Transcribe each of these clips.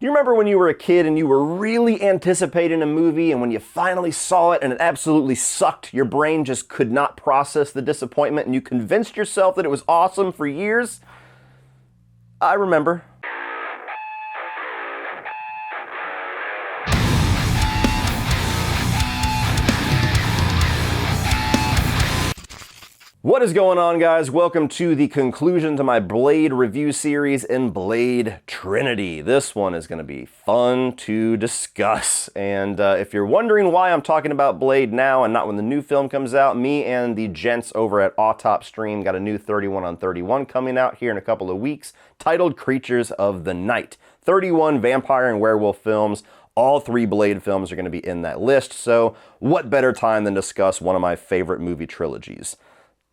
Do you remember when you were a kid and you were really anticipating a movie, and when you finally saw it and it absolutely sucked, your brain just could not process the disappointment and you convinced yourself that it was awesome for years? I remember. What is going on, guys? Welcome to the conclusion to my Blade review series in Blade Trinity. This one is going to be fun to discuss. And if you're wondering why I'm talking about Blade now and not when the new film comes out, me and the gents over at Autop Stream got a new 31 on 31 coming out here in a couple of weeks, titled Creatures of the Night. 31 vampire and werewolf films. All 3 Blade films are going to be in that list, so what better time than discuss one of my favorite movie trilogies,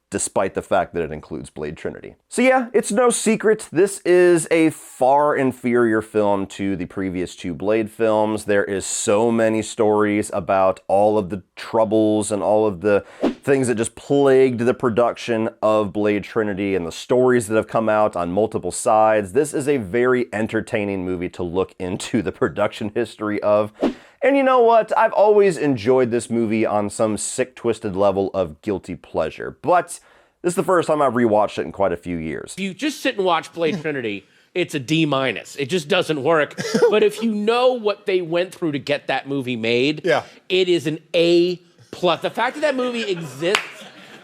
despite the fact that it includes Blade Trinity. So yeah, it's no secret, this is a far inferior film to the previous 2 Blade films. There is so many stories about all of the troubles and all of the things that just plagued the production of Blade Trinity and the stories that have come out on multiple sides. This is a very entertaining movie to look into the production history of. And you know what? I've always enjoyed this movie on some sick, twisted level of guilty pleasure. But this is the first time I've rewatched it in quite a few years. If you just sit and watch Blade Trinity, it's a D-. It just doesn't work. But if you know what they went through to get that movie made, it is an A+. The fact that that movie exists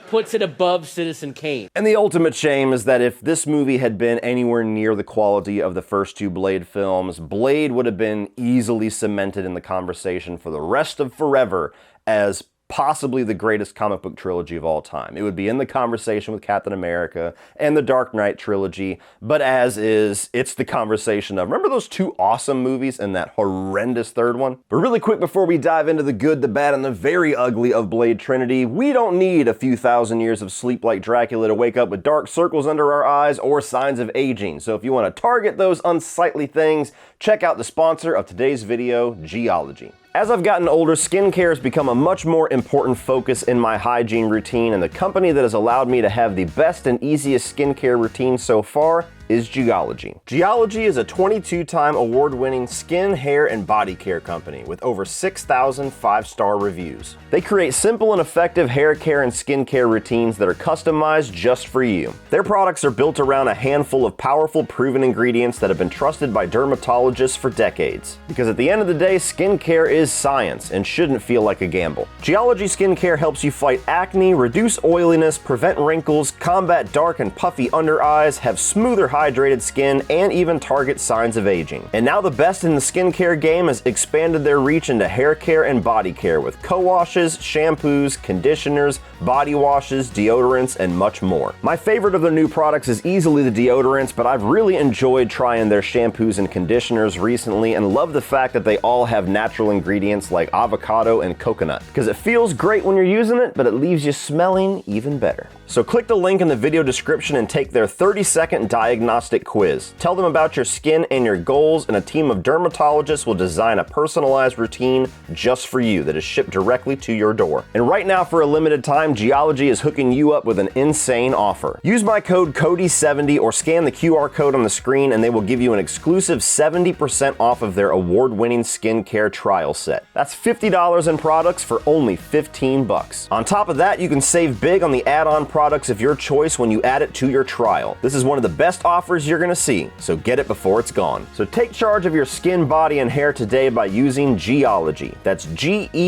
puts it above Citizen Kane. And the ultimate shame is that if this movie had been anywhere near the quality of the first 2 Blade films, Blade would have been easily cemented in the conversation for the rest of forever as possibly the greatest comic book trilogy of all time. It would be in the conversation with Captain America and the Dark Knight trilogy, but as is, it's the conversation of, remember those 2 awesome movies and that horrendous third one? But really quick before we dive into the good, the bad, and the very ugly of Blade Trinity, we don't need a few thousand years of sleep like Dracula to wake up with dark circles under our eyes or signs of aging. So if you want to target those unsightly things, check out the sponsor of today's video, Geology. As I've gotten older, skincare has become a much more important focus in my hygiene routine, and the company that has allowed me to have the best and easiest skincare routine so far is Geology. Geology is a 22-time award-winning skin, hair, and body care company with over 6,000 5-star reviews. They create simple and effective hair care and skincare routines that are customized just for you. Their products are built around a handful of powerful, proven ingredients that have been trusted by dermatologists for decades. Because at the end of the day, skincare is science and shouldn't feel like a gamble. Geology skincare helps you fight acne, reduce oiliness, prevent wrinkles, combat dark and puffy under eyes, have smoother hydrated skin, and even target signs of aging. And now the best in the skincare game has expanded their reach into hair care and body care with co-washes, shampoos, conditioners, body washes, deodorants, and much more. My favorite of their new products is easily the deodorants, but I've really enjoyed trying their shampoos and conditioners recently and love the fact that they all have natural ingredients like avocado and coconut, because it feels great when you're using it, but it leaves you smelling even better. So click the link in the video description and take their 30-second diagnostic quiz. Tell them about your skin and your goals, and a team of dermatologists will design a personalized routine just for you that is shipped directly to your door. And right now, for a limited time, Geology is hooking you up with an insane offer. Use my code CODY70 or scan the QR code on the screen and they will give you an exclusive 70% off of their award-winning skincare trial set. That's $50 in products for only $15. On top of that, you can save big on the add-on products of your choice when you add it to your trial. This is one of the best offers you're gonna see, so get it before it's gone. So take charge of your skin, body, and hair today by using Geology. That's Geologie.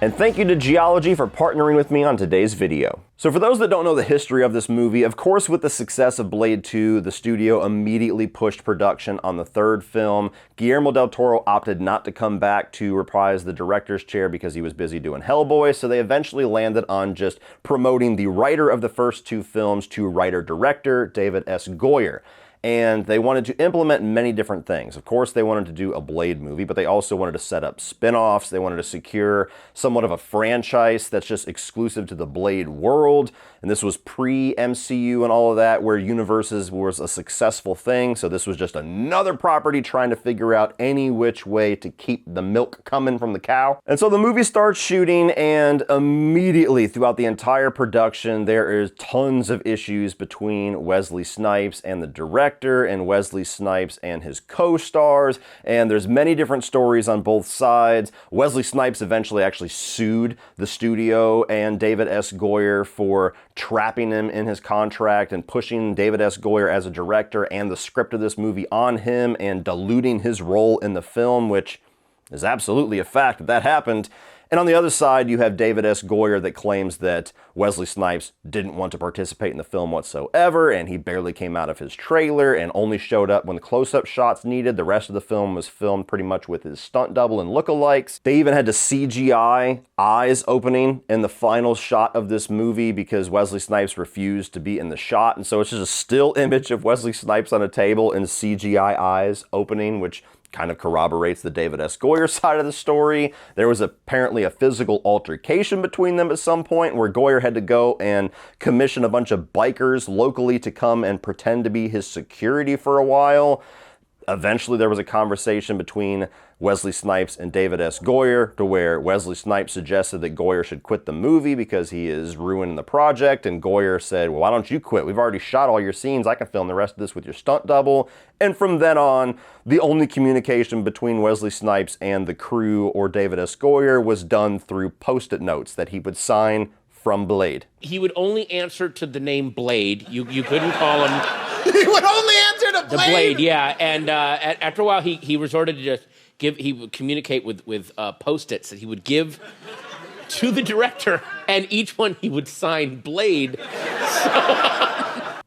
And thank you to Geology for partnering with me on today's video. So for those that don't know the history of this movie, of course with the success of Blade 2, the studio immediately pushed production on the 3rd film. Guillermo del Toro opted not to come back to reprise the director's chair because he was busy doing Hellboy, so they eventually landed on just promoting the writer of the first 2 films to writer-director David S. Goyer. And they wanted to implement many different things. Of course, they wanted to do a Blade movie, but they also wanted to set up spin-offs. They wanted to secure somewhat of a franchise that's just exclusive to the Blade world. And this was pre-MCU and all of that, where universes was a successful thing. So this was just another property trying to figure out any which way to keep the milk coming from the cow. And so the movie starts shooting, and immediately throughout the entire production, there is tons of issues between Wesley Snipes and the director. director and Wesley Snipes and his co-stars, and there's many different stories on both sides. Wesley Snipes eventually actually sued the studio and David S. Goyer for trapping him in his contract and pushing David S. Goyer as a director and the script of this movie on him and diluting his role in the film, which is absolutely a fact that happened. And on the other side, you have David S. Goyer that claims that Wesley Snipes didn't want to participate in the film whatsoever, and he barely came out of his trailer and only showed up when the close-up shots needed. The rest of the film was filmed pretty much with his stunt double and lookalikes. They even had to CGI eyes opening in the final shot of this movie because Wesley Snipes refused to be in the shot, and so it's just a still image of Wesley Snipes on a table and CGI eyes opening, which kind of corroborates the David S. Goyer side of the story. There was apparently a physical altercation between them at some point where Goyer had to go and commission a bunch of bikers locally to come and pretend to be his security for a while. Eventually there was a conversation between Wesley Snipes and David S. Goyer to where Wesley Snipes suggested that Goyer should quit the movie because he is ruining the project, and Goyer said, well, why don't you quit? We've already shot all your scenes. I can film the rest of this with your stunt double. And from then on, the only communication between Wesley Snipes and the crew or David S. Goyer was done through Post-it notes that he would sign from Blade. He would only answer to the name Blade. You couldn't call him... He would only answer to Blade? The Blade, yeah. And after a while, he resorted to just he would communicate with Post-its that he would give to the director, and each one he would sign Blade.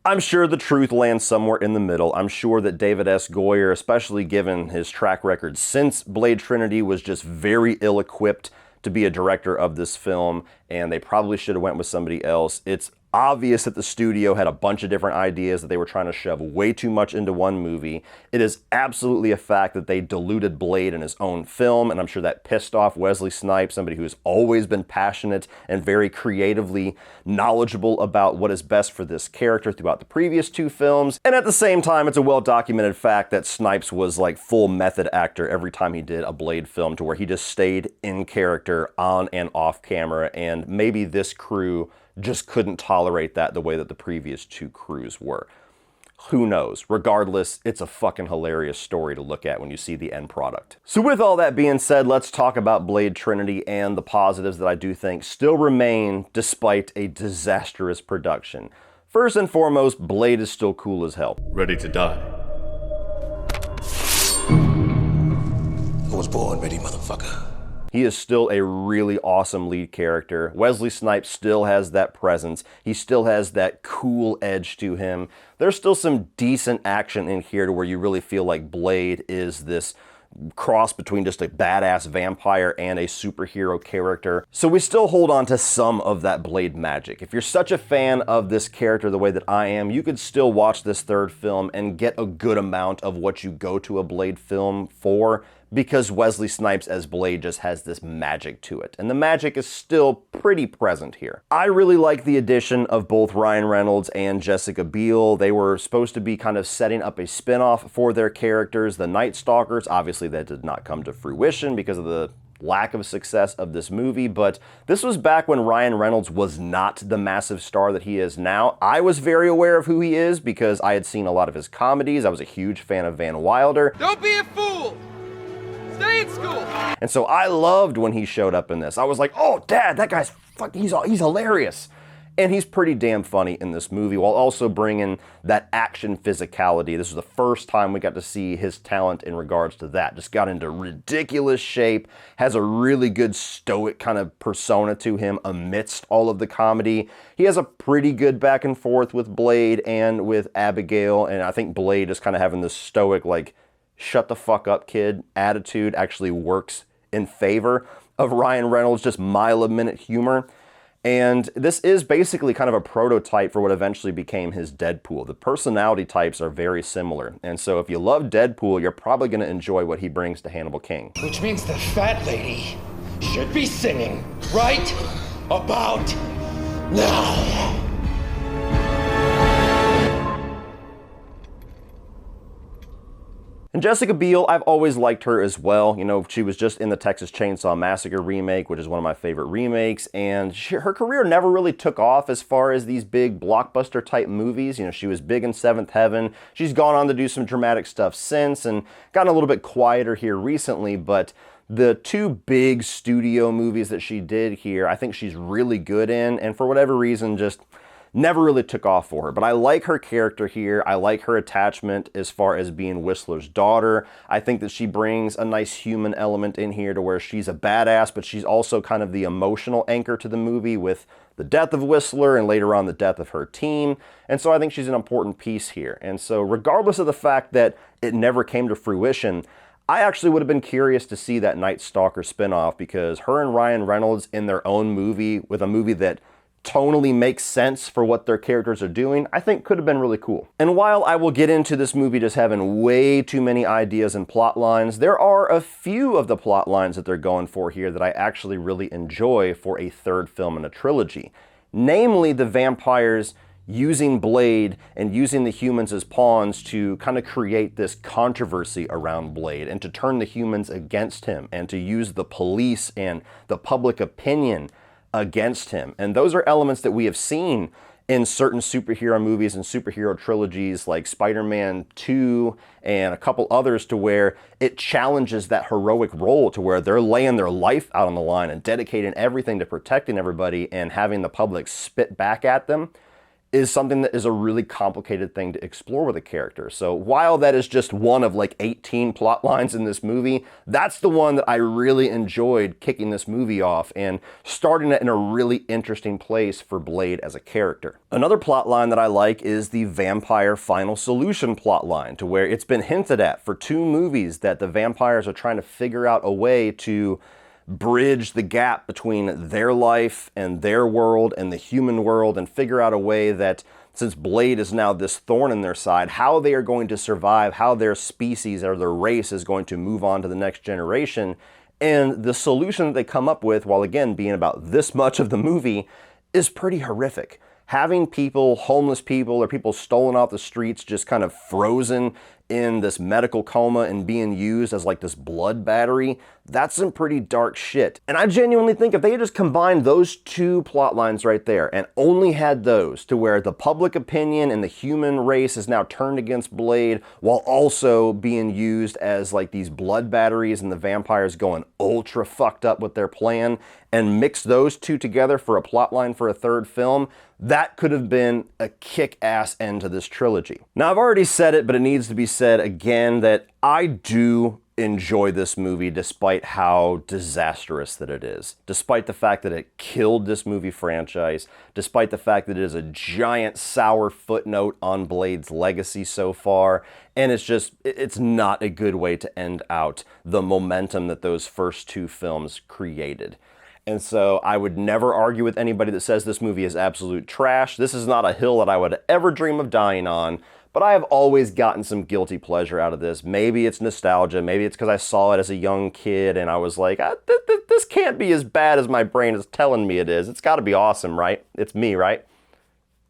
I'm sure the truth lands somewhere in the middle. I'm sure that David S. Goyer, especially given his track record since Blade Trinity, was just very ill-equipped to be a director of this film, and they probably should have went with somebody else. It's obvious that the studio had a bunch of different ideas that they were trying to shove way too much into one movie. It is absolutely a fact that they diluted Blade in his own film, and I'm sure that pissed off Wesley Snipes, somebody who has always been passionate and very creatively knowledgeable about what is best for this character throughout the previous two films. And at the same time, it's a well-documented fact that Snipes was like full method actor every time he did a Blade film, to where he just stayed in character on and off camera, and maybe this crew just couldn't tolerate that the way that the previous two crews were. Who knows? Regardless, it's a fucking hilarious story to look at when you see the end product. So with all that being said, let's talk about Blade Trinity and the positives that I do think still remain despite a disastrous production. First and foremost, Blade is still cool as hell. Ready to die. I was born ready, motherfucker. He is still a really awesome lead character. Wesley Snipes still has that presence. He still has that cool edge to him. There's still some decent action in here to where you really feel like Blade is this cross between just a badass vampire and a superhero character. So we still hold on to some of that Blade magic. If you're such a fan of this character the way that I am, you could still watch this third film and get a good amount of what you go to a Blade film for, because Wesley Snipes as Blade just has this magic to it. And the magic is still pretty present here. I really like the addition of both Ryan Reynolds and Jessica Biel. They were supposed to be kind of setting up a spin-off for their characters, the Night Stalkers. Obviously that did not come to fruition because of the lack of success of this movie, but this was back when Ryan Reynolds was not the massive star that he is now. I was very aware of who he is because I had seen a lot of his comedies. I was a huge fan of Van Wilder. Don't be a fool! Stay in school! And so I loved when he showed up in this. I was like, oh, Dad, that guy's he's hilarious. And he's pretty damn funny in this movie while also bringing that action physicality. This was the first time we got to see his talent in regards to that. Just got into ridiculous shape, has a really good stoic kind of persona to him amidst all of the comedy. He has a pretty good back and forth with Blade and with Abigail, and I think Blade is kind of having this stoic, like, shut the fuck up, kid attitude actually works in favor of Ryan Reynolds' just mile-a-minute humor. And this is basically kind of a prototype for what eventually became his Deadpool. The personality types are very similar. And so if you love Deadpool, you're probably going to enjoy what he brings to Hannibal King. Which means the fat lady should be singing right about now. And Jessica Biel, I've always liked her as well. You know, she was just in the Texas Chainsaw Massacre remake, which is one of my favorite remakes, and her career never really took off as far as these big blockbuster type movies. You know, she was big in Seventh Heaven. She's gone on to do some dramatic stuff since and gotten a little bit quieter here recently, but the two big studio movies that she did here, I think she's really good in, and for whatever reason, just never really took off for her. But I like her character here. I like her attachment as far as being Whistler's daughter. I think that she brings a nice human element in here to where she's a badass, but she's also kind of the emotional anchor to the movie with the death of Whistler and later on the death of her team. And so I think she's an important piece here. And so regardless of the fact that it never came to fruition, I actually would have been curious to see that Night Stalker spinoff, because her and Ryan Reynolds in their own movie, with a movie that tonally makes sense for what their characters are doing, I think could have been really cool. And while I will get into this movie just having way too many ideas and plot lines, there are a few of the plot lines that they're going for here that I actually really enjoy for a third film in a trilogy. Namely, the vampires using Blade and using the humans as pawns to kind of create this controversy around Blade and to turn the humans against him and to use the police and the public opinion against him. And those are elements that we have seen in certain superhero movies and superhero trilogies like Spider-Man 2 and a couple others, to where it challenges that heroic role to where they're laying their life out on the line and dedicating everything to protecting everybody, and having the public spit back at them is something that is a really complicated thing to explore with a character. So while that is just one of like 18 plot lines in this movie, that's the one that I really enjoyed kicking this movie off and starting it in a really interesting place for Blade as a character. Another plot line that I like is the vampire final solution plot line, to where it's been hinted at for 2 movies that the vampires are trying to figure out a way to bridge the gap between their life and their world and the human world, and figure out a way that, since Blade is now this thorn in their side, how they are going to survive, how their species or their race is going to move on to the next generation. And the solution that they come up with, while again being about this much of the movie, is pretty horrific. Having people, homeless people, or people stolen off the streets, just kind of frozen in this medical coma and being used as like this blood battery, that's some pretty dark shit. And I genuinely think if they had just combined those 2 plot lines right there and only had those, to where the public opinion and the human race is now turned against Blade while also being used as like these blood batteries, and the vampires going ultra fucked up with their plan, and mix those 2 together for a plot line for a third film, that could have been a kick-ass end to this trilogy. Now, I've already said it, but it needs to be said again, that I do enjoy this movie despite how disastrous that it is. Despite the fact that it killed this movie franchise, despite the fact that it is a giant sour footnote on Blade's legacy so far, and it's not a good way to end out the momentum that those first 2 films created. And so I would never argue with anybody that says this movie is absolute trash. This is not a hill that I would ever dream of dying on, but I have always gotten some guilty pleasure out of this. Maybe it's nostalgia, maybe it's because I saw it as a young kid and I was like, this can't be as bad as my brain is telling me it is. It's got to be awesome, right? It's me, right?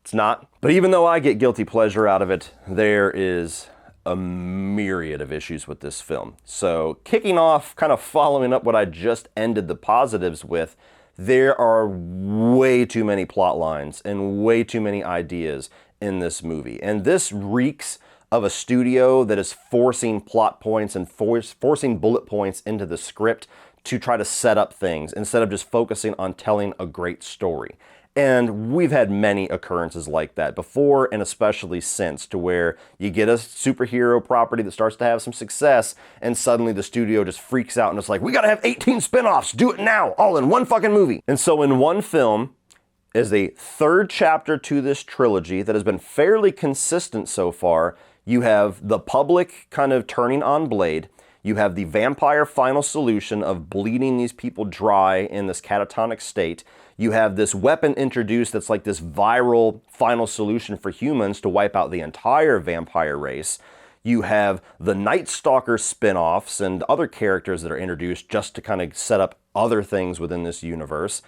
It's not. But even though I get guilty pleasure out of it, there is a myriad of issues with this film. So kicking off, kind of following up what I just ended the positives with, there are way too many plot lines and way too many ideas in this movie. And this reeks of a studio that is forcing plot points and forcing bullet points into the script to try to set up things instead of just focusing on telling a great story. And we've had many occurrences like that before, and especially since, to where you get a superhero property that starts to have some success, and suddenly the studio just freaks out and it's like, we gotta have 18 spin-offs, do it now, all in one fucking movie. And so in one film is a third chapter to this trilogy that has been fairly consistent so far. You have the public kind of turning on Blade. You have the vampire final solution of bleeding these people dry in this catatonic state. You have this weapon introduced that's like this viral final solution for humans to wipe out the entire vampire race. You have the Night Stalker spin-offs and other characters that are introduced just to kind of set up other things within this universe.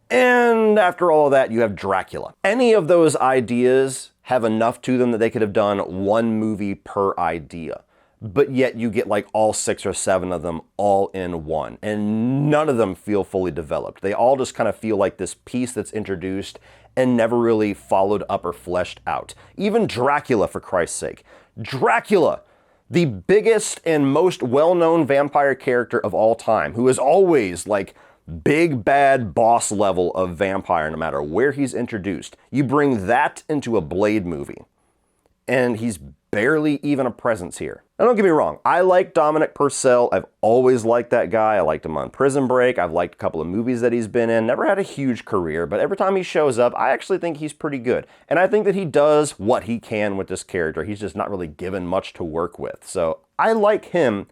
And after all of that, you have Dracula. Any of those ideas have enough to them that they could have done one movie per idea. but yet you get like all 6 or 7 of them all in one, and none of them feel fully developed. They all just kind of feel like this piece that's introduced and never really followed up or fleshed out. Even Dracula, for Christ's sake. Dracula, the biggest and most well-known vampire character of all time, who is always like big bad boss level of vampire no matter where he's introduced. You bring that into a Blade movie, and he's barely even a presence here. Now don't get me wrong, I like Dominic Purcell. I've always liked that guy. I liked him on Prison Break. I've liked a couple of movies that he's been in. Never had a huge career, but every time he shows up, I actually think he's pretty good. And I think that he does what he can with this character. He's just not really given much to work with. So I like him.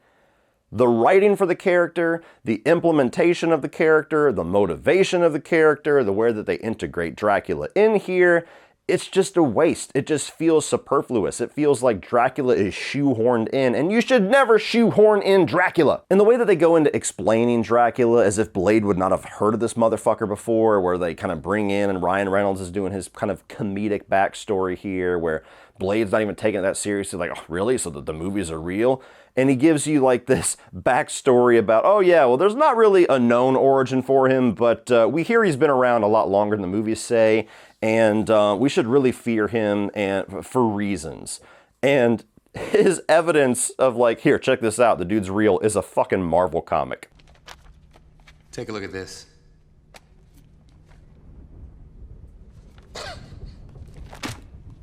The writing for the character, the implementation of the character, the motivation of the character, the way that they integrate Dracula in here, it's just a waste. It just feels superfluous. It feels like Dracula is shoehorned in, and you should never shoehorn in Dracula. And the way that they go into explaining Dracula as if Blade would not have heard of this motherfucker before, where they kind of bring in, and Ryan Reynolds is doing his kind of comedic backstory here, where Blade's not even taking it that seriously, like, oh, really? So the movies are real? And he gives you like this backstory about, oh yeah, well there's not really a known origin for him, but we hear he's been around a lot longer than the movies say, and we should really fear him and for reasons. And his evidence of like, here, check this out, the dude's real, is a fucking Marvel comic. Take a look at this.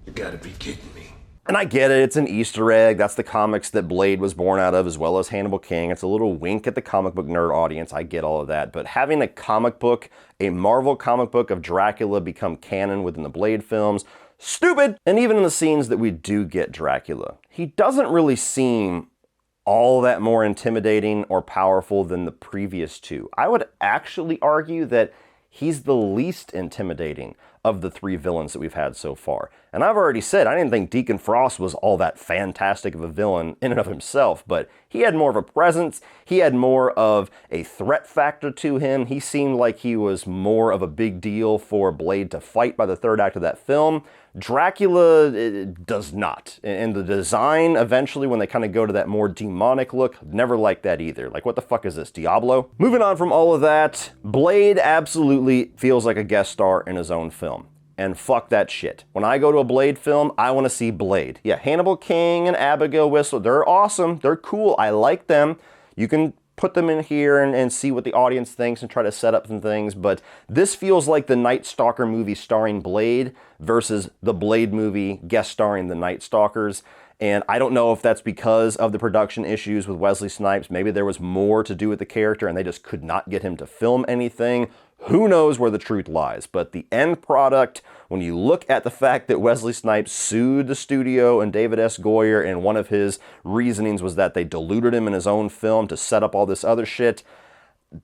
You gotta be kidding me. And I get it, it's an Easter egg. That's the comics that Blade was born out of, as well as Hannibal King. It's a little wink at the comic book nerd audience. I get all of that. But having a comic book, a Marvel comic book of Dracula become canon within the Blade films, stupid! And even in the scenes that we do get Dracula, he doesn't really seem all that more intimidating or powerful than the previous two. I would actually argue that he's the least intimidating of the 3 villains that we've had so far. And I've already said, I didn't think Deacon Frost was all that fantastic of a villain in and of himself, but he had more of a presence, he had more of a threat factor to him, he seemed like he was more of a big deal for Blade to fight by the 3rd act of that film. Dracula does not. And the design, eventually, when they kind of go to that more demonic look, never liked that either. Like, what the fuck is this, Diablo? Moving on from all of that, Blade absolutely feels like a guest star in his own film. And fuck that shit. When I go to a Blade film, I want to see Blade. Yeah, Hannibal King and Abigail Whistler, they're awesome, they're cool, I like them. You can put them in here and see what the audience thinks and try to set up some things, but this feels like the Night Stalker movie starring Blade versus the Blade movie guest starring the Night Stalkers. And I don't know if that's because of the production issues with Wesley Snipes. Maybe there was more to do with the character and they just could not get him to film anything. Who knows where the truth lies? But the end product, when you look at the fact that Wesley Snipes sued the studio and David S. Goyer, and one of his reasonings was that they diluted him in his own film to set up all this other shit,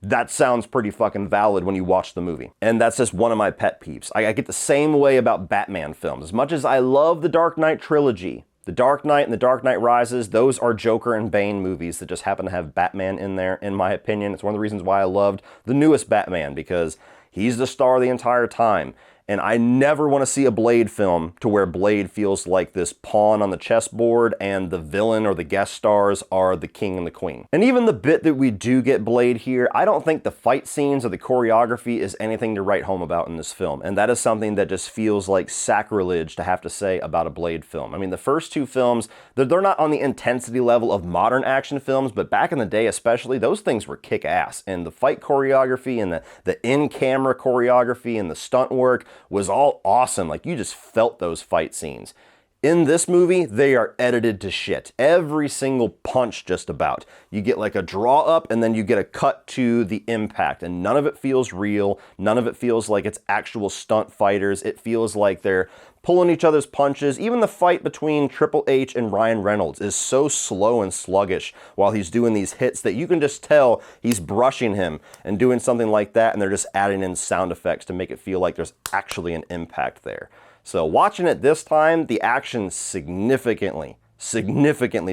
that sounds pretty fucking valid when you watch the movie. And that's just one of my pet peeves. I get the same way about Batman films. As much as I love the Dark Knight trilogy, The Dark Knight and The Dark Knight Rises, those are Joker and Bane movies that just happen to have Batman in there, in my opinion. It's one of the reasons why I loved the newest Batman, because he's the star the entire time. And I never want to see a Blade film to where Blade feels like this pawn on the chessboard and the villain or the guest stars are the king and the queen. And even the bit that we do get Blade here, I don't think the fight scenes or the choreography is anything to write home about in this film. And that is something that just feels like sacrilege to have to say about a Blade film. I mean, the first 2 films, they're not on the intensity level of modern action films, but back in the day especially, those things were kick-ass. And the fight choreography and the in-camera choreography and the stunt work was all awesome. Like, you just felt those fight scenes. In this movie, they are edited to shit. Every single punch, just about. You get like a draw up and then you get a cut to the impact, and none of it feels real. None of it feels like it's actual stunt fighters. It feels like they're pulling each other's punches. Even the fight between Triple H and Ryan Reynolds is so slow and sluggish while he's doing these hits that you can just tell he's brushing him and doing something like that, and they're just adding in sound effects to make it feel like there's actually an impact there. So watching it this time, the action significantly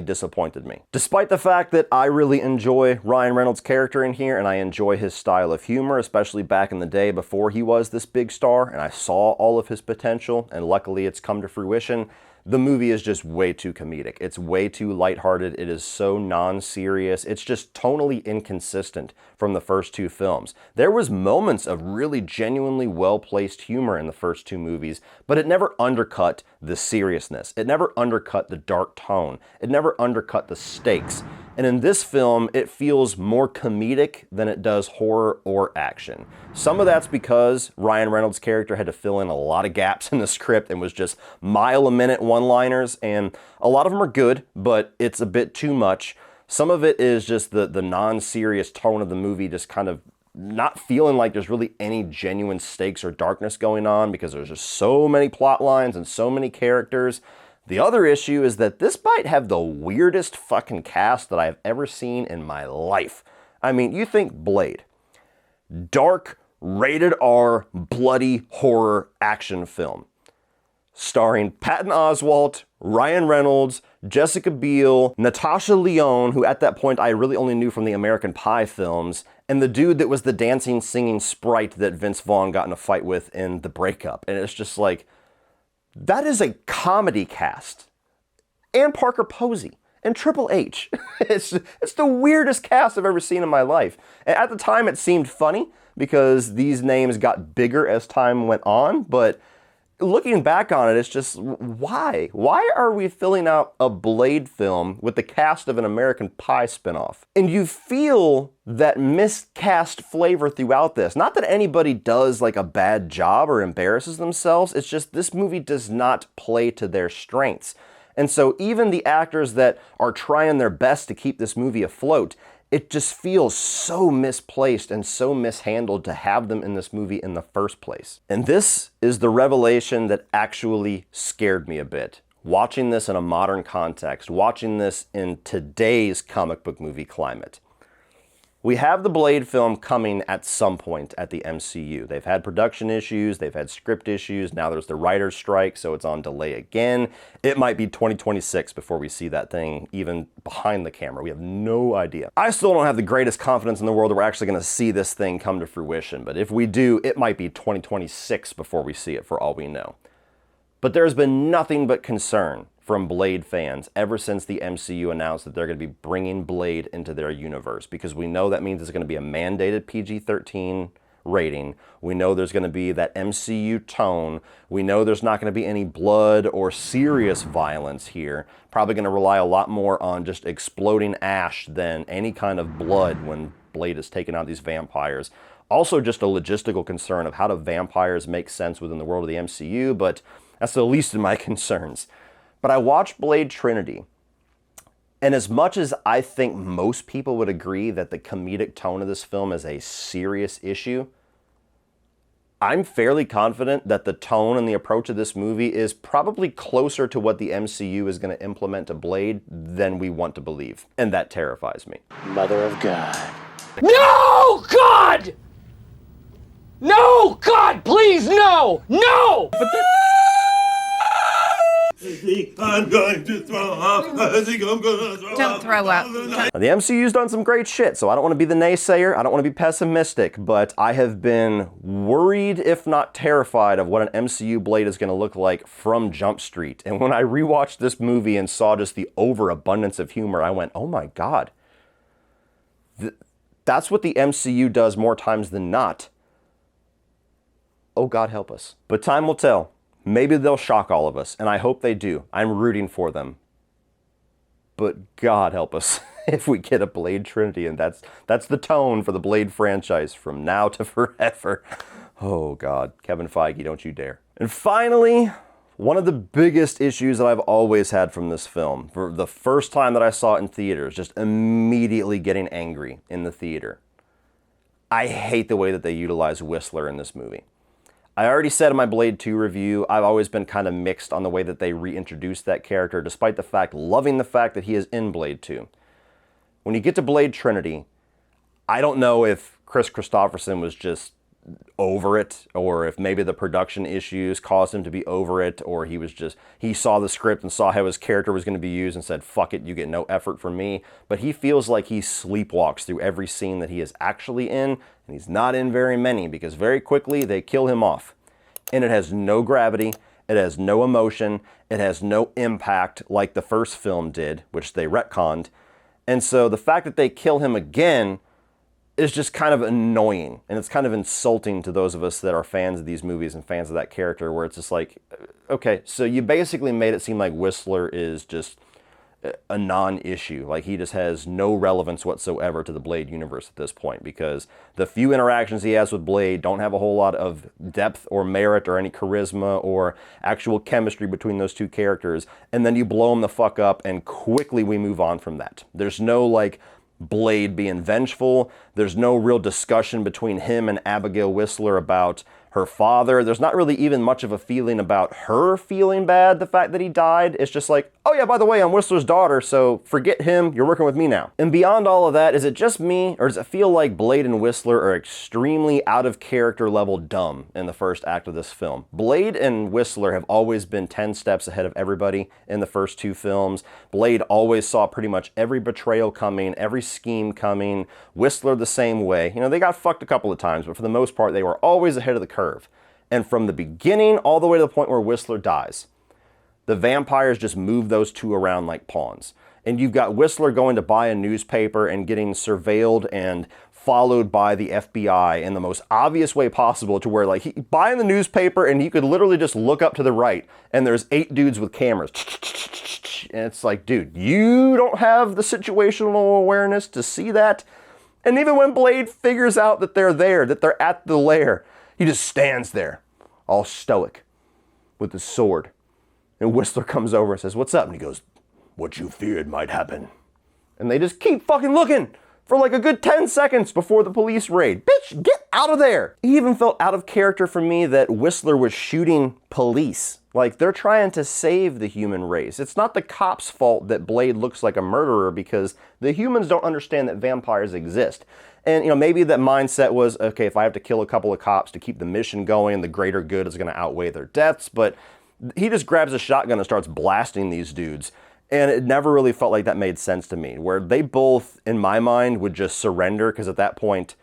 disappointed me. Despite the fact that I really enjoy Ryan Reynolds' character in here and I enjoy his style of humor, especially back in the day before he was this big star and I saw all of his potential, and luckily it's come to fruition, the movie is just way too comedic. It's way too lighthearted. It is so non-serious. It's just tonally inconsistent from the first two films. There was moments of really genuinely well-placed humor in the first two movies, but it never undercut the seriousness. It never undercut the dark tone. It never undercut the stakes. And in this film, it feels more comedic than it does horror or action. Some of that's because Ryan Reynolds' character had to fill in a lot of gaps in the script and was just mile-a-minute one-liners, and a lot of them are good, but it's a bit too much. Some of it is just the non-serious tone of the movie just kind of not feeling like there's really any genuine stakes or darkness going on because there's just so many plot lines and so many characters. The other issue is that this might have the weirdest fucking cast that I've ever seen in my life. I mean, you think Blade. Dark, rated R, bloody horror action film. Starring Patton Oswalt, Ryan Reynolds, Jessica Biel, Natasha Lyonne, who at that point I really only knew from the American Pie films, and the dude that was the dancing, singing sprite that Vince Vaughn got in a fight with in The Breakup. And it's just like, that is a comedy cast. And Parker Posey. And Triple H. It's the weirdest cast I've ever seen in my life. And at the time it seemed funny because these names got bigger as time went on, but looking back on it, it's just, why? Why are we filling out a Blade film with the cast of an American Pie spinoff? And you feel that miscast flavor throughout this. Not that anybody does like a bad job or embarrasses themselves, it's just this movie does not play to their strengths. And so even the actors that are trying their best to keep this movie afloat, it just feels so misplaced and so mishandled to have them in this movie in the first place. And this is the revelation that actually scared me a bit. Watching this in a modern context, watching this in today's comic book movie climate. We have the Blade film coming at some point at the MCU. They've had production issues, they've had script issues, now there's the writer's strike, so it's on delay again. It might be 2026 before we see that thing even behind the camera. We have no idea. I still don't have the greatest confidence in the world that we're actually going to see this thing come to fruition, but if we do, it might be 2026 before we see it for all we know. But there's been nothing but concern from Blade fans ever since the MCU announced that they're going to be bringing Blade into their universe, because we know that means it's going to be a mandated PG-13 rating. We know there's going to be that MCU tone. We know there's not going to be any blood or serious violence here. Probably going to rely a lot more on just exploding ash than any kind of blood when Blade is taking out these vampires. Also just a logistical concern of how do vampires make sense within the world of the MCU, but that's the least of my concerns. But I watched Blade Trinity, and as much as I think most people would agree that the comedic tone of this film is a serious issue, I'm fairly confident that the tone and the approach of this movie is probably closer to what the MCU is going to implement to Blade than we want to believe. And that terrifies me. Mother of God. No, God! No, God, please, no! No! I'm going to throw up. I think I'm going to throw up. Don't throw up. Now, the MCU's done some great shit, so I don't want to be the naysayer, I don't want to be pessimistic, but I have been worried, if not terrified, of what an MCU Blade is going to look like from Jump Street. And when I rewatched this movie and saw just the overabundance of humor, I went, oh my God. That's what the MCU does more times than not. Oh, God help us. But time will tell. Maybe they'll shock all of us, and I hope they do. I'm rooting for them. But God help us if we get a Blade Trinity, and that's the tone for the Blade franchise from now to forever. Oh God, Kevin Feige, don't you dare. And finally, one of the biggest issues that I've always had from this film, for the first time that I saw it in theaters, just immediately getting angry in the theater. I hate the way that they utilize Whistler in this movie. I already said in my Blade 2 review, I've always been kind of mixed on the way that they reintroduced that character, despite the fact, loving the fact that he is in Blade 2. When you get to Blade Trinity, I don't know if Chris Christopherson was just over it, or if maybe the production issues caused him to be over it, or he saw the script and saw how his character was going to be used and said, fuck it, you get no effort from me. But he feels like he sleepwalks through every scene that he is actually in, and he's not in very many, because very quickly they kill him off. And it has no gravity, It has no emotion. It has no impact like the first film did, which they retconned. And so the fact that they kill him again is just kind of annoying, and it's kind of insulting to those of us that are fans of these movies and fans of that character, where it's just like, okay, so you basically made it seem like Whistler is just a non-issue. Like, he just has no relevance whatsoever to the Blade universe at this point, because the few interactions he has with Blade don't have a whole lot of depth or merit or any charisma or actual chemistry between those two characters, and then you blow them the fuck up, and quickly we move on from that. There's no, like, Blade being vengeful. There's no real discussion between him and Abigail Whistler about her father. There's not really even much of a feeling about her feeling bad, the fact that he died. It's just like, oh yeah, by the way, I'm Whistler's daughter, so forget him, you're working with me now. And beyond all of that, is it just me, or does it feel like Blade and Whistler are extremely out of character level dumb in the first act of this film? Blade and Whistler have always been 10 steps ahead of everybody in the first two films. Blade always saw pretty much every betrayal coming, every scheme coming. Whistler the same way. You know, they got fucked a couple of times, but for the most part, they were always ahead of the curve. And from the beginning all the way to the point where Whistler dies, the vampires just move those two around like pawns. And you've got Whistler going to buy a newspaper and getting surveilled and followed by the FBI in the most obvious way possible, to where, like, he buying the newspaper and you could literally just look up to the right and there's 8 dudes with cameras. And it's like, dude, you don't have the situational awareness to see that. And even when Blade figures out that they're there, that they're at the lair, he just stands there, all stoic, with his sword. And Whistler comes over and says, "What's up?" And he goes, "What you feared might happen." And they just keep fucking looking for like a good 10 seconds before the police raid. Bitch, get out of there! It even felt out of character for me that Whistler was shooting police. Like, they're trying to save the human race. It's not the cops' fault that Blade looks like a murderer, because the humans don't understand that vampires exist. And, you know, maybe that mindset was, okay, if I have to kill a couple of cops to keep the mission going, the greater good is going to outweigh their deaths. But he just grabs a shotgun and starts blasting these dudes. And it never really felt like that made sense to me, where they both, in my mind, would just surrender, because at that point,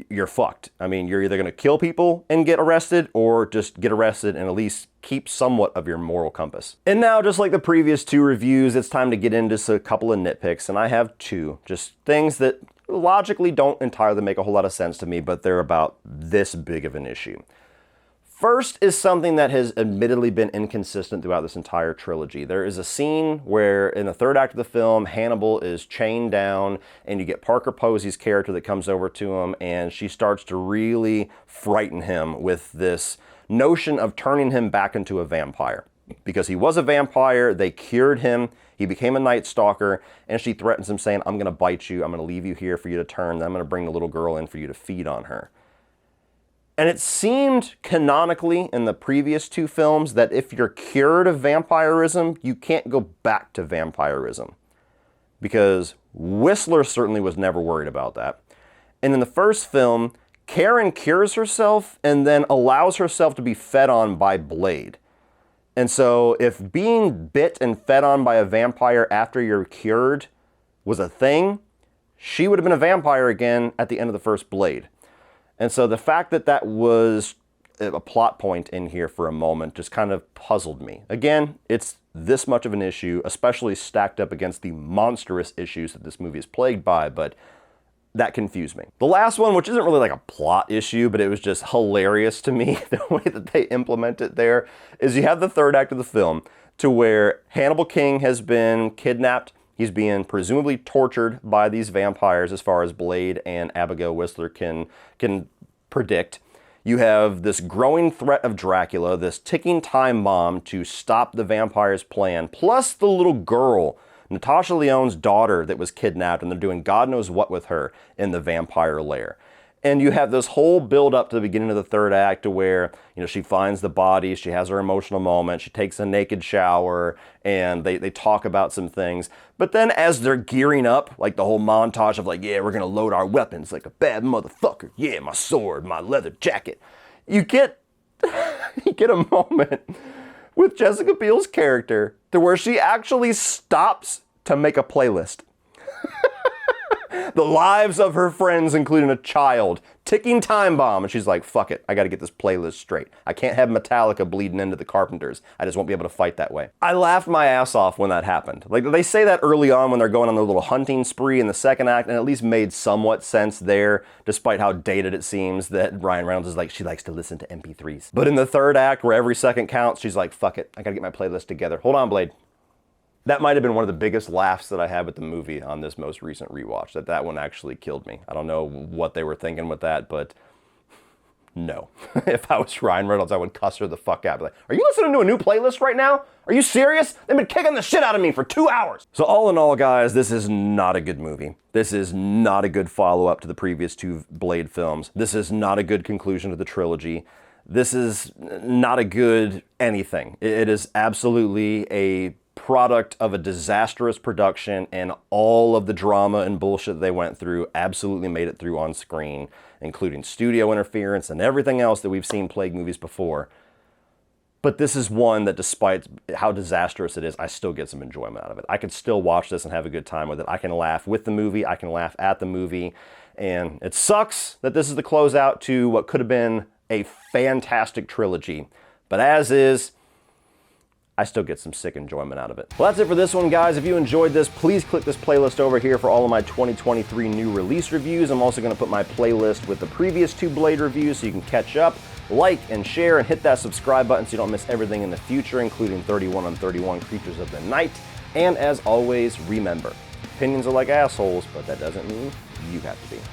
you're fucked. I mean, you're either going to kill people and get arrested, or just get arrested and at least keep somewhat of your moral compass. And now, just like the previous 2 reviews, it's time to get into a couple of nitpicks, and I have 2. Just things that logically don't entirely make a whole lot of sense to me, but they're about this big of an issue. First is something that has admittedly been inconsistent throughout this entire trilogy. There is a scene where, in the third act of the film, Hannibal is chained down, and you get Parker Posey's character that comes over to him, and she starts to really frighten him with this notion of turning him back into a vampire. Because he was a vampire, they cured him, he became a Night Stalker, and she threatens him saying, "I'm gonna bite you, I'm gonna leave you here for you to turn, then I'm gonna bring the little girl in for you to feed on her." And it seemed canonically in the previous 2 films that if you're cured of vampirism, you can't go back to vampirism. Because Whistler certainly was never worried about that. And in the first film, Karen cures herself and then allows herself to be fed on by Blade. And so if being bit and fed on by a vampire after you're cured was a thing, she would have been a vampire again at the end of the first Blade. And so the fact that that was a plot point in here for a moment just kind of puzzled me. Again, it's this much of an issue, especially stacked up against the monstrous issues that this movie is plagued by, but that confused me. The last one, which isn't really like a plot issue, but it was just hilarious to me, the way that they implement it there, is you have the third act of the film to where Hannibal King has been kidnapped. He's being presumably tortured by these vampires, as far as Blade and Abigail Whistler can predict. You have this growing threat of Dracula, this ticking time bomb to stop the vampires' plan, plus the little girl, Natasha Lyonne's daughter, that was kidnapped, and they're doing God knows what with her in the vampire lair. And you have this whole build up to the beginning of the third act to where, you know, she finds the body, she has her emotional moment, she takes a naked shower, and they talk about some things. But then as they're gearing up, like the whole montage of like, yeah, we're gonna load our weapons like a bad motherfucker. Yeah, my sword, my leather jacket. You get a moment with Jessica Biel's character to where she actually stops to make a playlist. the lives of her friends, including a child. Ticking time bomb. And she's like, fuck it, I gotta get this playlist straight. I can't have Metallica bleeding into the Carpenters. I just won't be able to fight that way. I laughed my ass off when that happened. Like, they say that early on when they're going on their little hunting spree in the second act, and it at least made somewhat sense there, despite how dated it seems that Ryan Reynolds is like, she likes to listen to MP3s. But in the third act, where every second counts, she's like, fuck it, I gotta get my playlist together. Hold on, Blade. That might have been one of the biggest laughs that I had with the movie on this most recent rewatch. That one actually killed me. I don't know what they were thinking with that, but no. If I was Ryan Reynolds, I would cuss her the fuck out. Be like, are you listening to a new playlist right now? Are you serious? They've been kicking the shit out of me for 2 hours. So all in all, guys, this is not a good movie. This is not a good follow-up to the previous 2 Blade films. This is not a good conclusion to the trilogy. This is not a good anything. It is absolutely a product of a disastrous production, and all of the drama and bullshit they went through absolutely made it through on screen, including studio interference and everything else that we've seen plague movies before. But this is one that, despite how disastrous it is, I still get some enjoyment out of it. I could still watch this and have a good time with it. I can laugh with the movie, I can laugh at the movie, and it sucks that this is the closeout to what could have been a fantastic trilogy. But as is, I still get some sick enjoyment out of it. Well, that's it for this one, guys. If you enjoyed this, please click this playlist over here for all of my 2023 new release reviews. I'm also going to put my playlist with the previous 2 Blade reviews so you can catch up, like, and share, and hit that subscribe button so you don't miss everything in the future, including 31 on 31 Creatures of the Night. And as always, remember, opinions are like assholes, but that doesn't mean you have to be.